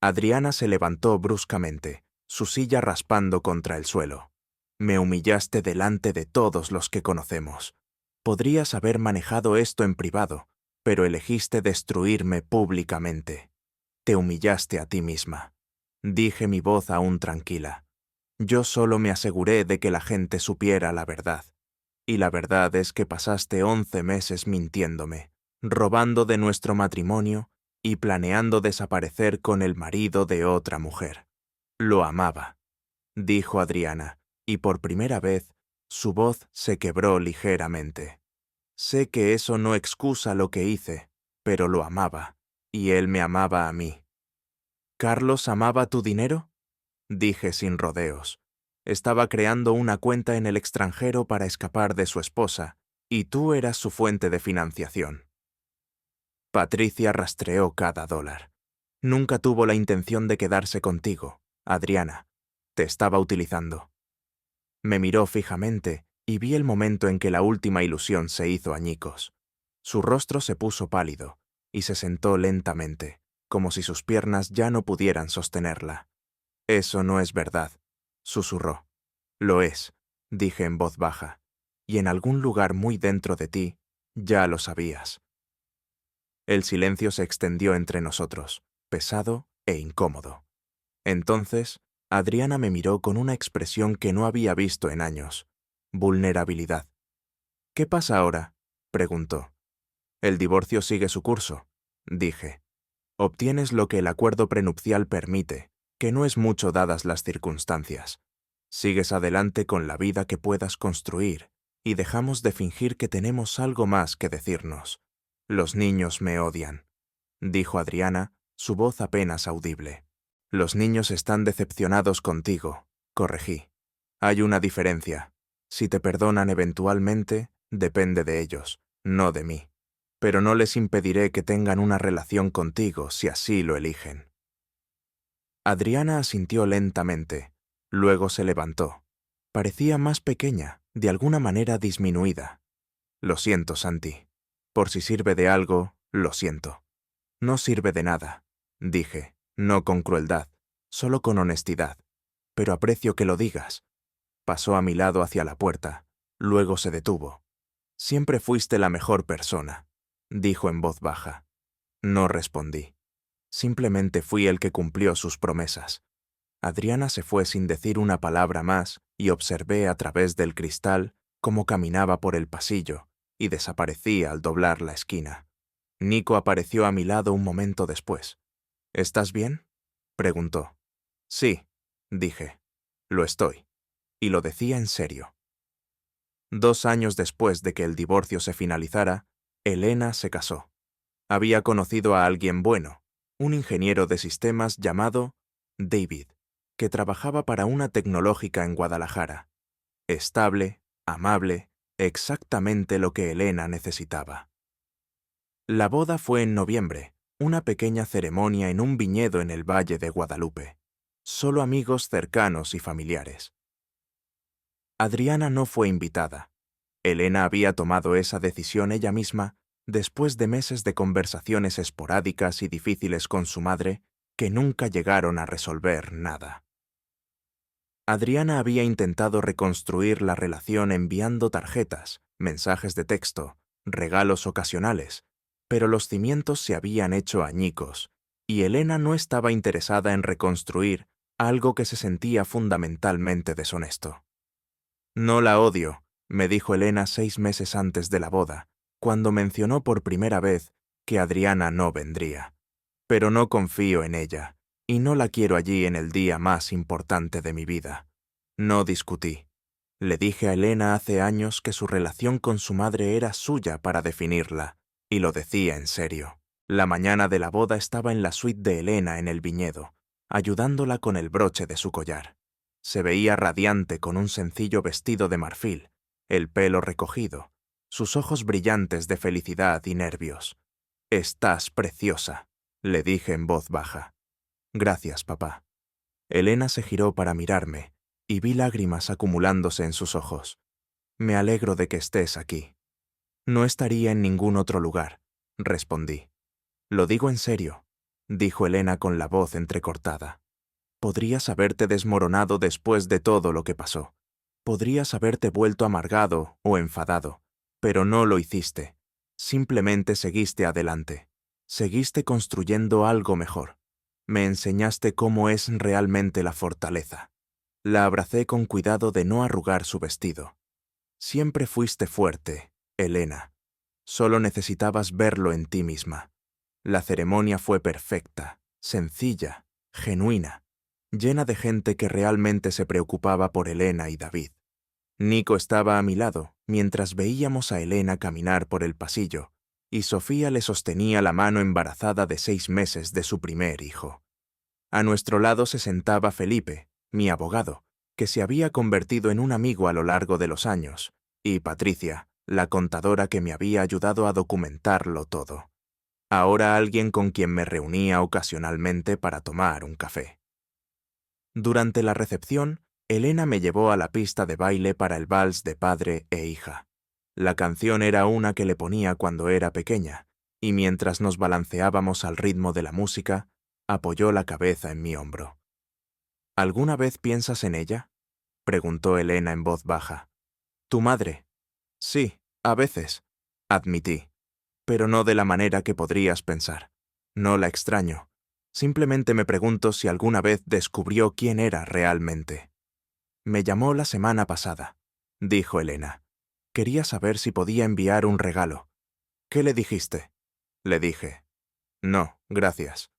Adriana se levantó bruscamente, su silla raspando contra el suelo. «Me humillaste delante de todos los que conocemos. Podrías haber manejado esto en privado, pero elegiste destruirme públicamente. Te humillaste a ti misma», dije, mi voz aún tranquila. «Yo solo me aseguré de que la gente supiera la verdad. Y la verdad es que pasaste 11 meses mintiéndome, robando de nuestro matrimonio y planeando desaparecer con el marido de otra mujer. Lo amaba», dijo Adriana, y por primera vez su voz se quebró ligeramente. «Sé que eso no excusa lo que hice, pero lo amaba, y él me amaba a mí». «¿Carlos amaba tu dinero?», dije sin rodeos. «Estaba creando una cuenta en el extranjero para escapar de su esposa, y tú eras su fuente de financiación». Patricia rastreó cada dólar. «Nunca tuvo la intención de quedarse contigo, Adriana. Te estaba utilizando». Me miró fijamente y vi el momento en que la última ilusión se hizo añicos. Su rostro se puso pálido y se sentó lentamente, como si sus piernas ya no pudieran sostenerla. «Eso no es verdad», susurró. «Lo es», dije en voz baja, «y en algún lugar muy dentro de ti ya lo sabías». El silencio se extendió entre nosotros, pesado e incómodo. Entonces, Adriana me miró con una expresión que no había visto en años: vulnerabilidad. ¿Qué pasa ahora?, preguntó. El divorcio sigue su curso, dije. Obtienes lo que el acuerdo prenupcial permite, que no es mucho dadas las circunstancias. Sigues adelante con la vida que puedas construir, y dejamos de fingir que tenemos algo más que decirnos. Los niños me odian, dijo Adriana, su voz apenas audible. Los niños están decepcionados contigo, corregí. Hay una diferencia. Si te perdonan eventualmente, depende de ellos, no de mí. Pero no les impediré que tengan una relación contigo si así lo eligen. Adriana asintió lentamente. Luego se levantó. Parecía más pequeña, de alguna manera disminuida. Lo siento, Santi. Por si sirve de algo, lo siento. No sirve de nada, dije, no con crueldad, solo con honestidad. Pero aprecio que lo digas. Pasó a mi lado hacia la puerta. Luego se detuvo. Siempre fuiste la mejor persona, dijo en voz baja. No respondí. Simplemente fui el que cumplió sus promesas. Adriana se fue sin decir una palabra más y observé a través del cristal cómo caminaba por el pasillo y desaparecía al doblar la esquina. Nico apareció a mi lado un momento después. ¿Estás bien?, preguntó. Sí, dije. Lo estoy. Y lo decía en serio. 2 años después de que el divorcio se finalizara, Elena se casó. Había conocido a alguien bueno, un ingeniero de sistemas llamado David, que trabajaba para una tecnológica en Guadalajara. Estable, amable, exactamente lo que Elena necesitaba. La boda fue en noviembre, una pequeña ceremonia en un viñedo en el Valle de Guadalupe. Solo amigos cercanos y familiares. Adriana no fue invitada. Elena había tomado esa decisión ella misma después de meses de conversaciones esporádicas y difíciles con su madre que nunca llegaron a resolver nada. Adriana había intentado reconstruir la relación enviando tarjetas, mensajes de texto, regalos ocasionales, pero los cimientos se habían hecho añicos, y Elena no estaba interesada en reconstruir algo que se sentía fundamentalmente deshonesto. No la odio, me dijo Elena 6 meses antes de la boda, cuando mencionó por primera vez que Adriana no vendría. Pero no confío en ella, y no la quiero allí en el día más importante de mi vida. No discutí. Le dije a Elena hace años que su relación con su madre era suya para definirla, y lo decía en serio. La mañana de la boda estaba en la suite de Elena en el viñedo, ayudándola con el broche de su collar. Se veía radiante con un sencillo vestido de marfil, el pelo recogido, sus ojos brillantes de felicidad y nervios. «Estás preciosa», le dije en voz baja. «Gracias, papá». Elena se giró para mirarme, y vi lágrimas acumulándose en sus ojos. «Me alegro de que estés aquí». «No estaría en ningún otro lugar», respondí. «Lo digo en serio», dijo Elena con la voz entrecortada. «Podrías haberte desmoronado después de todo lo que pasó. Podrías haberte vuelto amargado o enfadado, pero no lo hiciste. Simplemente seguiste adelante. Seguiste construyendo algo mejor. Me enseñaste cómo es realmente la fortaleza». La abracé con cuidado de no arrugar su vestido. «Siempre fuiste fuerte, Elena. Solo necesitabas verlo en ti misma». La ceremonia fue perfecta, sencilla, genuina, llena de gente que realmente se preocupaba por Elena y David. Nico estaba a mi lado mientras veíamos a Elena caminar por el pasillo, y Sofía le sostenía la mano embarazada de 6 meses de su primer hijo. A nuestro lado se sentaba Felipe, mi abogado, que se había convertido en un amigo a lo largo de los años, y Patricia, la contadora que me había ayudado a documentarlo todo. Ahora alguien con quien me reunía ocasionalmente para tomar un café. Durante la recepción, Elena me llevó a la pista de baile para el vals de padre e hija. La canción era una que le ponía cuando era pequeña, y mientras nos balanceábamos al ritmo de la música, apoyó la cabeza en mi hombro. «¿Alguna vez piensas en ella?», preguntó Elena en voz baja. «¿Tu madre?» «Sí, a veces», admití, «pero no de la manera que podrías pensar. No la extraño. Simplemente me pregunto si alguna vez descubrió quién era realmente». «Me llamó la semana pasada», dijo Elena. Quería saber si podía enviar un regalo. ¿Qué le dijiste? Le dije. No, gracias.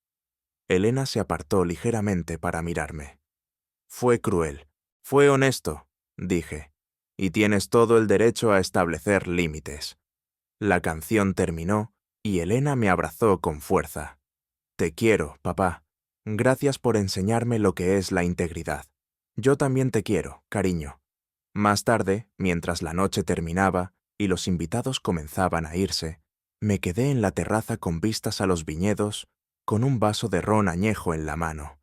Elena se apartó ligeramente para mirarme. Fue cruel. Fue honesto, dije. Y tienes todo el derecho a establecer límites. La canción terminó y Elena me abrazó con fuerza. Te quiero, papá. Gracias por enseñarme lo que es la integridad. Yo también te quiero, cariño. Más tarde, mientras la noche terminaba y los invitados comenzaban a irse, me quedé en la terraza con vistas a los viñedos, con un vaso de ron añejo en la mano.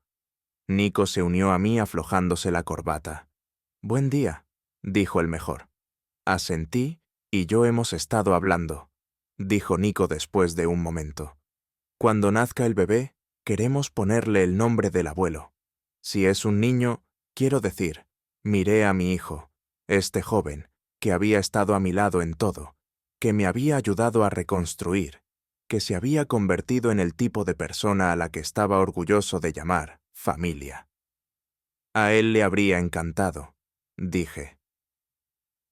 Nico se unió a mí aflojándose la corbata. Buen día, dijo el mejor. Asentí y yo hemos estado hablando, dijo Nico después de un momento. Cuando nazca el bebé, queremos ponerle el nombre del abuelo. Si es un niño, quiero decir, miré a mi hijo, este joven, que había estado a mi lado en todo, que me había ayudado a reconstruir, que se había convertido en el tipo de persona a la que estaba orgulloso de llamar familia. A él le habría encantado, dije.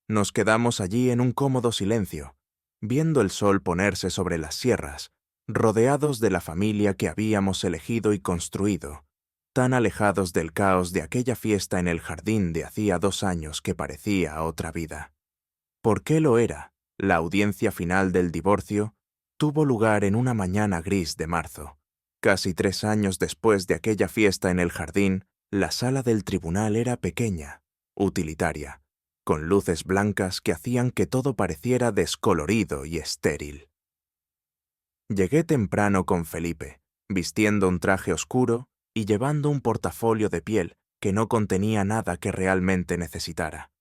Nos quedamos allí en un cómodo silencio, viendo el sol ponerse sobre las sierras, rodeados de la familia que habíamos elegido y construido, tan alejados del caos de aquella fiesta en el jardín de hacía 2 años que parecía otra vida. ¿Por qué lo era? La audiencia final del divorcio tuvo lugar en una mañana gris de marzo. Casi 3 años después de aquella fiesta en el jardín, la sala del tribunal era pequeña, utilitaria, con luces blancas que hacían que todo pareciera descolorido y estéril. Llegué temprano con Felipe, vistiendo un traje oscuro y llevando un portafolio de piel que no contenía nada que realmente necesitara.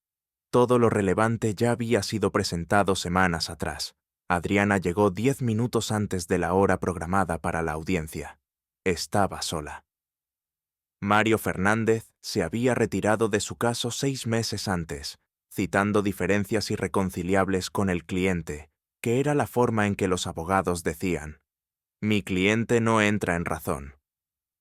Todo lo relevante ya había sido presentado semanas atrás. Adriana llegó 10 minutos antes de la hora programada para la audiencia. Estaba sola. Mario Fernández se había retirado de su caso 6 meses antes, citando diferencias irreconciliables con el cliente, que era la forma en que los abogados decían: «Mi cliente no entra en razón».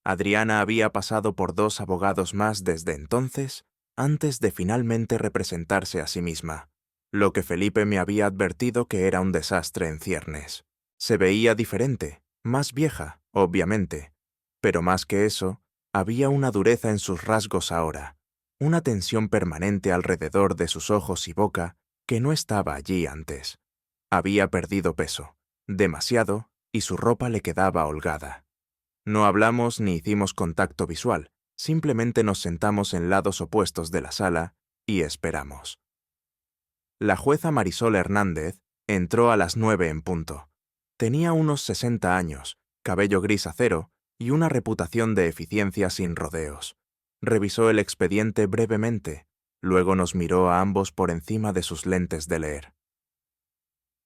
Adriana había pasado por 2 abogados más desde entonces, antes de finalmente representarse a sí misma, lo que Felipe me había advertido que era un desastre en ciernes. Se veía diferente, más vieja, obviamente, pero más que eso, había una dureza en sus rasgos ahora, una tensión permanente alrededor de sus ojos y boca que no estaba allí antes. Había perdido peso, demasiado, y su ropa le quedaba holgada. No hablamos ni hicimos contacto visual, simplemente nos sentamos en lados opuestos de la sala y esperamos. La jueza Marisol Hernández entró a las 9 en punto. Tenía unos 60 años, cabello gris acero y una reputación de eficiencia sin rodeos. Revisó el expediente brevemente, luego nos miró a ambos por encima de sus lentes de leer.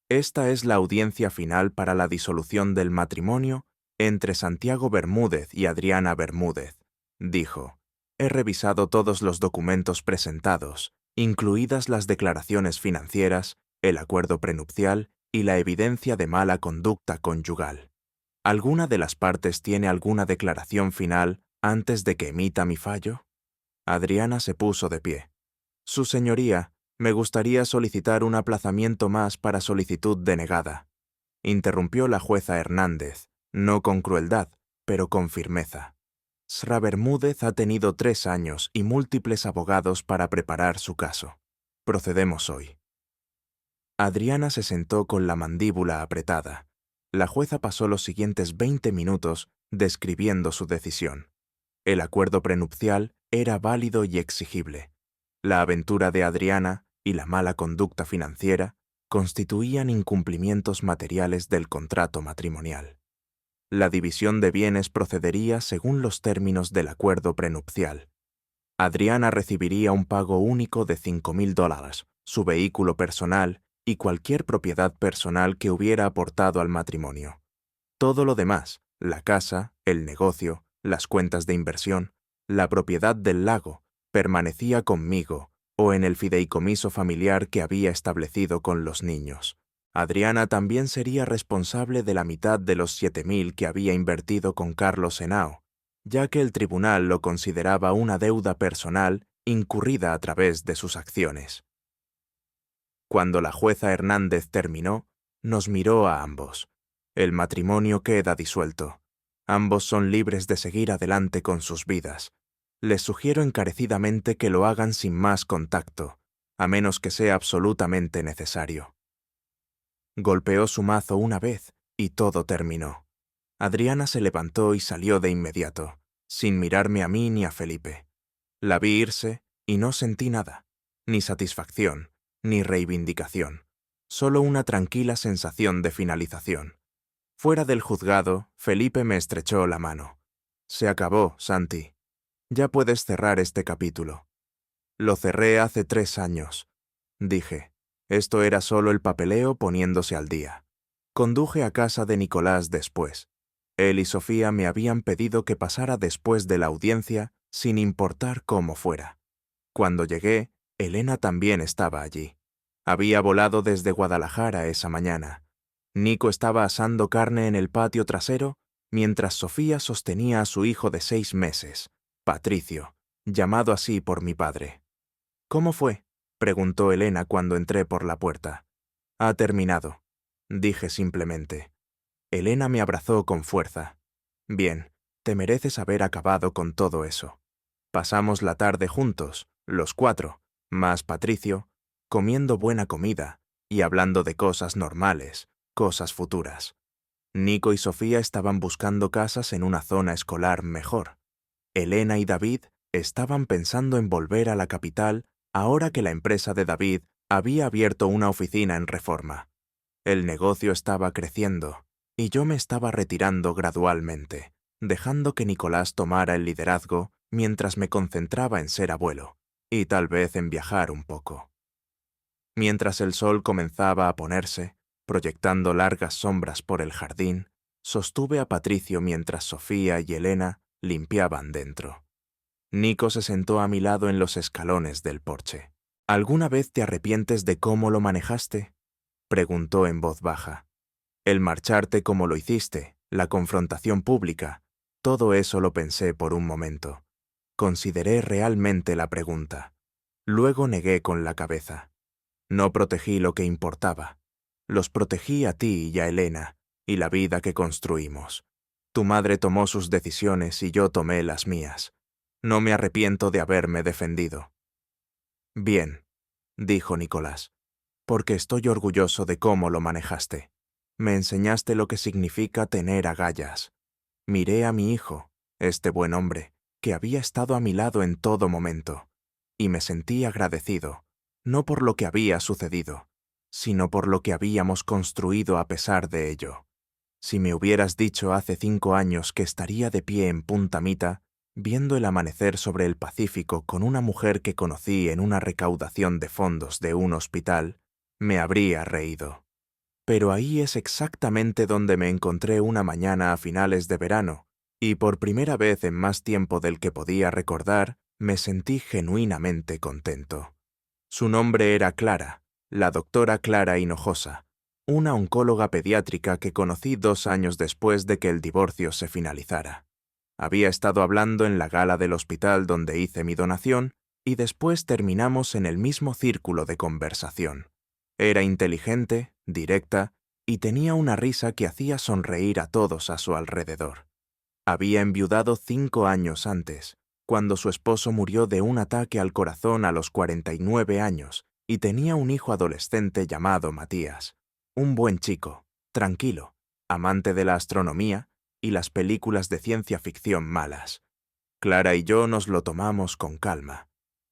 Esta es la audiencia final para la disolución del matrimonio entre Santiago Bermúdez y Adriana Bermúdez, dijo. He revisado todos los documentos presentados, incluidas las declaraciones financieras, el acuerdo prenupcial y la evidencia de mala conducta conyugal. ¿Alguna de las partes tiene alguna declaración final antes de que emita mi fallo? Adriana se puso de pie. Su señoría, me gustaría solicitar un aplazamiento más para solicitud denegada. Interrumpió la jueza Hernández, no con crueldad, pero con firmeza. Sra Bermúdez ha tenido 3 años y múltiples abogados para preparar su caso. Procedemos hoy. Adriana se sentó con la mandíbula apretada. La jueza pasó los siguientes 20 minutos describiendo su decisión. El acuerdo prenupcial era válido y exigible. La aventura de Adriana y la mala conducta financiera constituían incumplimientos materiales del contrato matrimonial. La división de bienes procedería según los términos del acuerdo prenupcial. Adriana recibiría un pago único de $5,000, su vehículo personal y cualquier propiedad personal que hubiera aportado al matrimonio. Todo lo demás, la casa, el negocio, las cuentas de inversión, la propiedad del lago, permanecía conmigo o en el fideicomiso familiar que había establecido con los niños. Adriana también sería responsable de la mitad de los 7,000 que había invertido con Carlos Henao, ya que el tribunal lo consideraba una deuda personal incurrida a través de sus acciones. Cuando la jueza Hernández terminó, nos miró a ambos. El matrimonio queda disuelto. Ambos son libres de seguir adelante con sus vidas. Les sugiero encarecidamente que lo hagan sin más contacto, a menos que sea absolutamente necesario. Golpeó su mazo una vez y todo terminó. Adriana se levantó y salió de inmediato, sin mirarme a mí ni a Felipe. La vi irse y no sentí nada, ni satisfacción, ni reivindicación, solo una tranquila sensación de finalización. Fuera del juzgado, Felipe me estrechó la mano. Se acabó, Santi. Ya puedes cerrar este capítulo. Lo cerré hace 3 años. Dije, esto era solo el papeleo poniéndose al día. Conduje a casa de Nicolás después. Él y Sofía me habían pedido que pasara después de la audiencia, sin importar cómo fuera. Cuando llegué, Elena también estaba allí. Había volado desde Guadalajara esa mañana. Nico estaba asando carne en el patio trasero, mientras Sofía sostenía a su hijo de 6 meses, Patricio, llamado así por mi padre. ¿Cómo fue?, preguntó Elena cuando entré por la puerta. Ha terminado, dije simplemente. Elena me abrazó con fuerza. Bien, te mereces haber acabado con todo eso. Pasamos la tarde juntos, los 4, más Patricio, comiendo buena comida y hablando de cosas normales, cosas futuras. Nico y Sofía estaban buscando casas en una zona escolar mejor. Elena y David estaban pensando en volver a la capital ahora que la empresa de David había abierto una oficina en Reforma. El negocio estaba creciendo y yo me estaba retirando gradualmente, dejando que Nicolás tomara el liderazgo mientras me concentraba en ser abuelo y tal vez en viajar un poco. Mientras el sol comenzaba a ponerse, proyectando largas sombras por el jardín, sostuve a Patricio mientras Sofía y Elena limpiaban dentro. Nico se sentó a mi lado en los escalones del porche. ¿Alguna vez te arrepientes de cómo lo manejaste?, preguntó en voz baja. El marcharte como lo hiciste, la confrontación pública, todo eso lo pensé por un momento. Consideré realmente la pregunta. Luego negué con la cabeza. No protegí lo que importaba. Los protegí a ti y a Elena, y la vida que construimos. Tu madre tomó sus decisiones y yo tomé las mías. No me arrepiento de haberme defendido. Bien, dijo Nicolás, porque estoy orgulloso de cómo lo manejaste. Me enseñaste lo que significa tener agallas. Miré a mi hijo, este buen hombre, que había estado a mi lado en todo momento, y me sentí agradecido, no por lo que había sucedido, sino por lo que habíamos construido a pesar de ello. Si me hubieras dicho hace 5 años que estaría de pie en Punta Mita, viendo el amanecer sobre el Pacífico con una mujer que conocí en una recaudación de fondos de un hospital, me habría reído. Pero ahí es exactamente donde me encontré una mañana a finales de verano, y por primera vez en más tiempo del que podía recordar, me sentí genuinamente contento. Su nombre era Clara, la doctora Clara Hinojosa, una oncóloga pediátrica que conocí 2 años después de que el divorcio se finalizara. Había estado hablando en la gala del hospital donde hice mi donación y después terminamos en el mismo círculo de conversación. Era inteligente, directa y tenía una risa que hacía sonreír a todos a su alrededor. Había enviudado 5 años antes, cuando su esposo murió de un ataque al corazón a los 49 años y tenía un hijo adolescente llamado Matías, un buen chico, tranquilo, amante de la astronomía y las películas de ciencia ficción malas. Clara y yo nos lo tomamos con calma.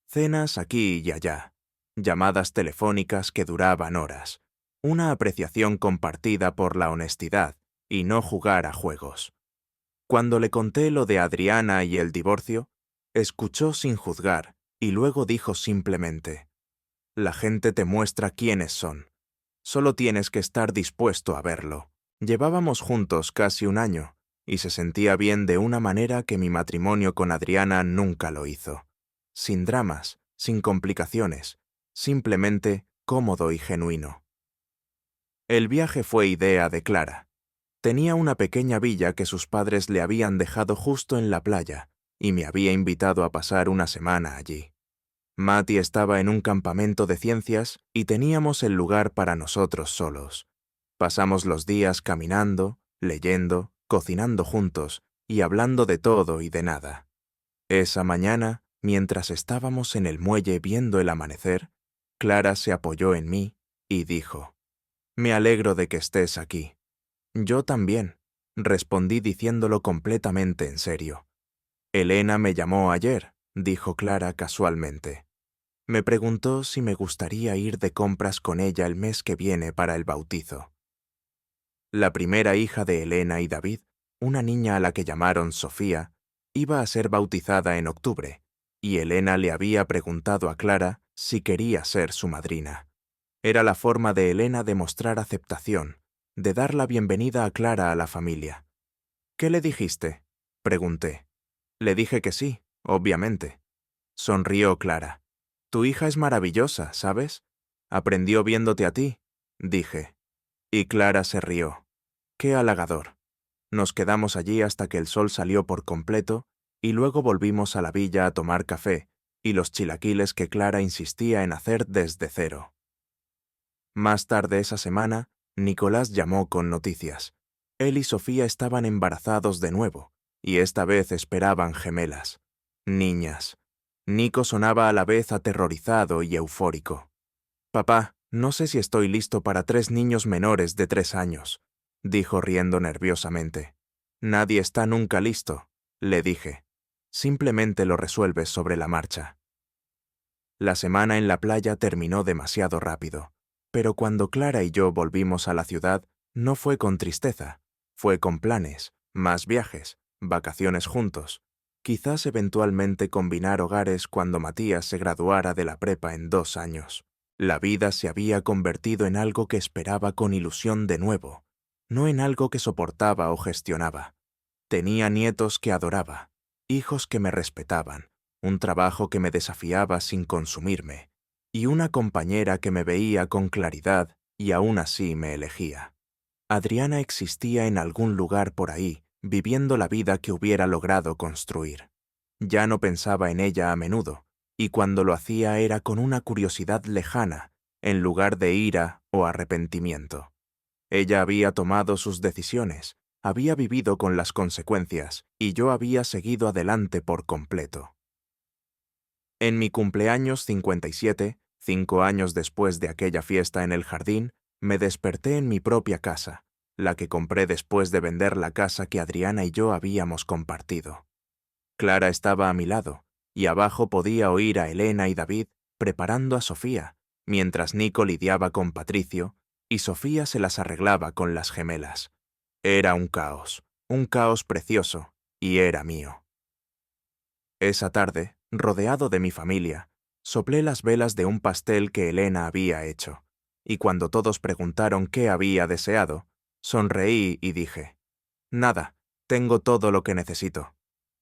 Cenas aquí y allá, llamadas telefónicas que duraban horas, una apreciación compartida por la honestidad y no jugar a juegos. Cuando le conté lo de Adriana y el divorcio, escuchó sin juzgar y luego dijo simplemente: «La gente te muestra quiénes son. Solo tienes que estar dispuesto a verlo». Llevábamos juntos casi 1 año y se sentía bien de una manera que mi matrimonio con Adriana nunca lo hizo. Sin dramas, sin complicaciones, simplemente cómodo y genuino. El viaje fue idea de Clara. Tenía una pequeña villa que sus padres le habían dejado justo en la playa y me había invitado a pasar una semana allí. Matty estaba en un campamento de ciencias y teníamos el lugar para nosotros solos. Pasamos los días caminando, leyendo, cocinando juntos y hablando de todo y de nada. Esa mañana, mientras estábamos en el muelle viendo el amanecer, Clara se apoyó en mí y dijo: «Me alegro de que estés aquí». «Yo también», respondí diciéndolo completamente en serio. «Elena me llamó ayer», dijo Clara casualmente. Me preguntó si me gustaría ir de compras con ella el mes que viene para el bautizo. La primera hija de Elena y David, una niña a la que llamaron Sofía, iba a ser bautizada en octubre, y Elena le había preguntado a Clara si quería ser su madrina. Era la forma de Elena de mostrar aceptación, de dar la bienvenida a Clara a la familia. «¿Qué le dijiste?», pregunté. «Le dije que sí, obviamente». Sonrió Clara. «Tu hija es maravillosa, ¿sabes? Aprendió viéndote a ti», dije. Y Clara se rió. «Qué halagador». Nos quedamos allí hasta que el sol salió por completo y luego volvimos a la villa a tomar café y los chilaquiles que Clara insistía en hacer desde cero. Más tarde esa semana, Nicolás llamó con noticias. Él y Sofía estaban embarazados de nuevo, y esta vez esperaban gemelas. Niñas. Nico sonaba a la vez aterrorizado y eufórico. «Papá, no sé si estoy listo para 3 niños menores de 3 años», dijo riendo nerviosamente. «Nadie está nunca listo», le dije. «Simplemente lo resuelves sobre la marcha». La semana en la playa terminó demasiado rápido, pero cuando Clara y yo volvimos a la ciudad, no fue con tristeza, fue con planes, más viajes, vacaciones juntos, quizás eventualmente combinar hogares cuando Matías se graduara de la prepa en 2 años. La vida se había convertido en algo que esperaba con ilusión de nuevo, no en algo que soportaba o gestionaba. Tenía nietos que adoraba, hijos que me respetaban, un trabajo que me desafiaba sin consumirme, y una compañera que me veía con claridad y aún así me elegía. Adriana existía en algún lugar por ahí, viviendo la vida que hubiera logrado construir. Ya no pensaba en ella a menudo, y cuando lo hacía era con una curiosidad lejana, en lugar de ira o arrepentimiento. Ella había tomado sus decisiones, había vivido con las consecuencias, y yo había seguido adelante por completo. En mi cumpleaños 57, 5 años después de aquella fiesta en el jardín, me desperté en mi propia casa, la que compré después de vender la casa que Adriana y yo habíamos compartido. Clara estaba a mi lado, y abajo podía oír a Elena y David preparando a Sofía, mientras Nico lidiaba con Patricio, y Sofía se las arreglaba con las gemelas. Era un caos precioso, y era mío. Esa tarde, rodeado de mi familia, soplé las velas de un pastel que Elena había hecho, y cuando todos preguntaron qué había deseado, sonreí y dije: «Nada, tengo todo lo que necesito».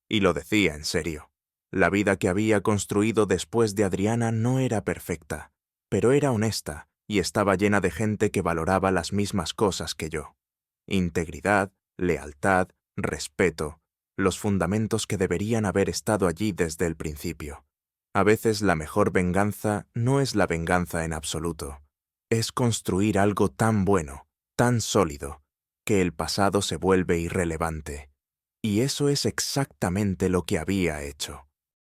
Y lo decía en serio. La vida que había construido después de Adriana no era perfecta, pero era honesta y estaba llena de gente que valoraba las mismas cosas que yo. Integridad, lealtad, respeto, los fundamentos que deberían haber estado allí desde el principio. A veces la mejor venganza no es la venganza en absoluto. Es construir algo tan bueno, tan sólido, que el pasado se vuelve irrelevante. Y eso es exactamente lo que había hecho.